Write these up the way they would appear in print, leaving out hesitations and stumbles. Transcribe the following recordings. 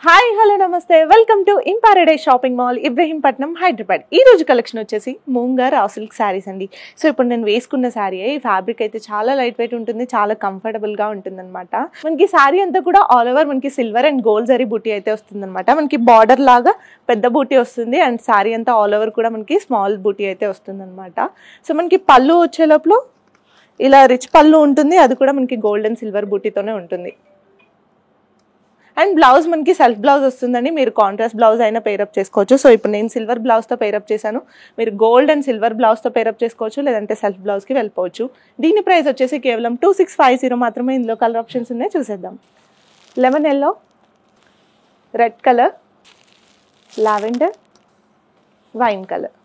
Hi hello నమస్తే welcome to in paradise shopping mall Ibrahimpatnam Hyderabad. ఈ రోజు కలెక్షన్ వచ్చేసి మూంగా రా సిల్క్ శారీస్ అండి. సో ఇప్పుడు నేను వేసుకున్న శారీ ఈ ఫ్యాబ్రిక్ అయితే చాలా లైట్ వెయిట్ ఉంటుంది, చాలా కంఫర్టబుల్గా ఉంటుంది అనమాట. మనకి శారీ అంతా కూడా ఆల్ ఓవర్ మనకి సిల్వర్ అండ్ గోల్డ్ జరీ బూటీ అయితే వస్తుంది అనమాట. మనకి బార్డర్ లాగా పెద్ద బూటీ వస్తుంది అండ్ శారీ అంతా ఆల్ ఓవర్ కూడా మనకి స్మాల్ బూటీ అయితే వస్తుంది అనమాట. సో మనకి పళ్ళు వచ్చే లోపల ఇలా రిచ్ పళ్ళు ఉంటుంది, అది కూడా మనకి గోల్డ్ అండ్ సిల్వర్ బూటీతోనే ఉంటుంది. అండ్ బ్లౌజ్ మనకి సెల్ఫ్ బ్లౌజ్ వస్తుందండి, మీరు కాంట్రాస్ట్ బ్లౌజ్ అయినా పేరప్ చేసుకోవచ్చు. సో ఇప్పుడు నేను సిల్వర్ బ్లౌజ్తో పేరప్ చేశాను, మీరు గోల్డ్ అండ్ సిల్వర్ బ్లౌజ్తో పేరప్ చేసుకోవచ్చు, లేదంటే సెల్ఫ్ బ్లౌజ్కి వెళ్ళిపోవచ్చు. దీని ప్రైస్ వచ్చేసి కేవలం 2650 మాత్రమే. ఇందులో కలర్ ఆప్షన్స్ ఉన్నాయి, చూసేద్దాం. Lemon yellow, red colour, lavender, wine colour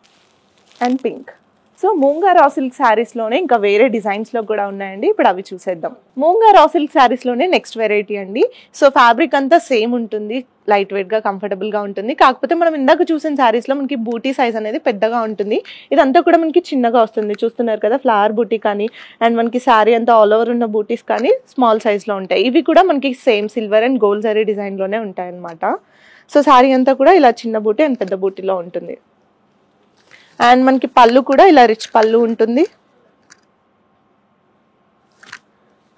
and pink. So moonga raw silk శారీస్లోనే ఇంకా వేరే డిజైన్స్లో కూడా ఉన్నాయండి, ఇప్పుడు అవి చూసేద్దాం. మూంగా రా సిల్క్ శారీస్లోనే నెక్స్ట్ వెరైటీ అండి. సో ఫ్యాబ్రిక్ అంతా సేమ్ ఉంటుంది, లైట్ వెయిట్గా కంఫర్టబుల్గా ఉంటుంది. కాకపోతే మనం ఇందాక చూసిన శారీస్లో మనకి బూటీ సైజ్ అనేది పెద్దగా ఉంటుంది, ఇదంతా కూడా మనకి చిన్నగా వస్తుంది. చూస్తున్నారు కదా, ఫ్లవర్ బూటీ కానీ అండ్ మనకి శారీ అంతా ఆల్ ఓవర్ ఉన్న బూటీస్ కానీ స్మాల్ సైజ్లో ఉంటాయి. ఇవి కూడా మనకి same silver and gold zari డిజైన్లోనే ఉంటాయి అన్నమాట. సో శారీ అంతా కూడా ఇలా చిన్న బూటీ అండ్ పెద్ద బూటీలో ఉంటుంది. అండ్ మనకి పళ్ళు కూడా ఇలా రిచ్ పళ్ళు ఉంటుంది.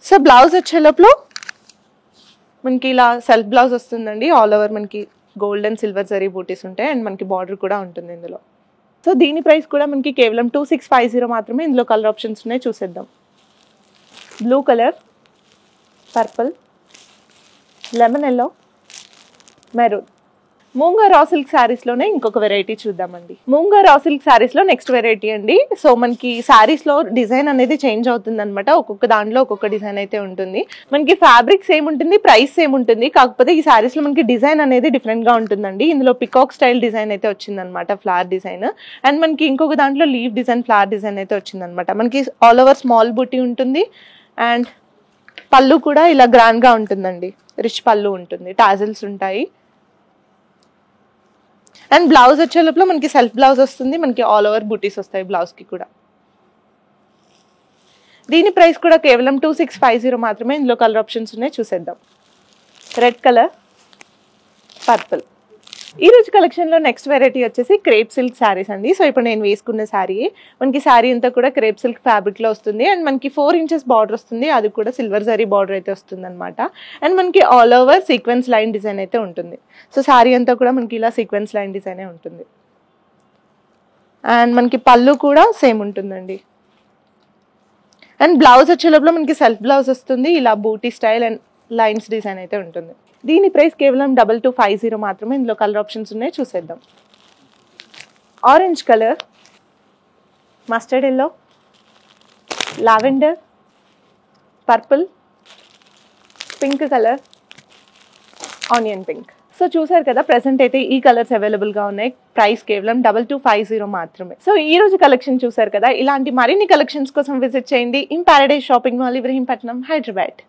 సో బ్లౌజ్ వచ్చే లోపల మనకి ఇలా సెల్ఫ్ బ్లౌజ్ వస్తుందండి, ఆల్ ఓవర్ మనకి గోల్డ్ అండ్ సిల్వర్ జరీ బూటీస్ ఉంటాయి అండ్ మనకి బార్డర్ కూడా ఉంటుంది ఇందులో. సో దీని ప్రైస్ కూడా మనకి కేవలం 2650 మాత్రమే. ఇందులో కలర్ ఆప్షన్స్ ఉన్నాయి, చూసేద్దాం. Blue colour, purple, lemon yellow, maroon. Moonga raw silk శారీస్లోనే ఇంకొక వెరైటీ చూద్దామండి. మూంగా రా సిల్క్ శారీస్లో నెక్స్ట్ వెరైటీ అండి. సో మనకి శారీస్లో డిజైన్ అనేది చేంజ్ అవుతుంది అనమాట, ఒక్కొక్క దాంట్లో ఒక్కొక్క డిజైన్ అయితే ఉంటుంది. మనకి ఫ్యాబ్రిక్ సేమ్ ఉంటుంది, ప్రైస్ సేమ్ ఉంటుంది, కాకపోతే ఈ శారీస్లో మనకి డిజైన్ అనేది డిఫరెంట్గా ఉంటుందండి. ఇందులో పికాక్ స్టైల్ డిజైన్ అయితే వచ్చిందనమాట, ఫ్లవర్ డిజైన్. అండ్ మనకి ఇంకొక దాంట్లో లీవ్ డిజైన్, ఫ్లవర్ డిజైన్ అయితే వచ్చిందనమాట. మనకి ఆల్ ఓవర్ స్మాల్ బూటీ ఉంటుంది అండ్ పళ్ళు కూడా ఇలా గ్రాండ్గా ఉంటుందండి, రిచ్ పళ్ళు ఉంటుంది, టాజిల్స్ ఉంటాయి. అండ్ బ్లౌజ్ వచ్చే లోపల మనకి సెల్ఫ్ బ్లౌజ్ వస్తుంది, మనకి ఆల్ ఓవర్ బూటీస్ వస్తాయి బ్లౌజ్కి కూడా. దీని ప్రైస్ కూడా కేవలం 2650 మాత్రమే. ఇందులో కలర్ ఆప్షన్స్ ఉన్నాయి, చూసేద్దాం. Red colour, purple. ఈ రోజు కలెక్షన్లో నెక్స్ట్ వెరైటీ వచ్చేసి క్రేప్ సిల్క్ శారీస్ అండి. సో ఇప్పుడు నేను వేసుకున్న శారీ మనకి శారీ అంతా కూడా క్రేప్ సిల్క్ ఫ్యాబ్రిక్లో వస్తుంది అండ్ మనకి 4 ఇంచెస్ బార్డర్ వస్తుంది, అది కూడా సిల్వర్ జరీ బార్డర్ అయితే వస్తుంది అనమాట. అండ్ మనకి all over sequence line design అయితే ఉంటుంది. సో శారీ అంతా కూడా మనకి ఇలా సీక్వెన్స్ లైన్ డిజైనే ఉంటుంది అండ్ మనకి పళ్ళు కూడా సేమ్ ఉంటుందండి. అండ్ బ్లౌజ్ వచ్చే లోపల మనకి సెల్ఫ్ బ్లౌజ్ వస్తుంది, ఇలా బూటీ స్టైల్ అండ్ లైన్స్ డిజైన్ అయితే ఉంటుంది. దీని ప్రైస్ కేవలం 2250 మాత్రమే. ఇందులో కలర్ ఆప్షన్స్ ఉన్నాయి, చూసేద్దాం. Orange colour, mustard yellow, lavender, purple, pink colour, onion pink. So చూసారు కదా, ప్రెసెంట్ అయితే ఈ కలర్స్ అవైలబుల్గా ఉన్నాయి. ప్రైస్ కేవలం 2250 మాత్రమే. సో ఈ రోజు కలెక్షన్ చూసారు కదా, ఇలాంటి మరిన్ని కలెక్షన్స్ కోసం విజిట్ చేయండి in paradise shopping mall Ibrahimpatnam Hyderabad.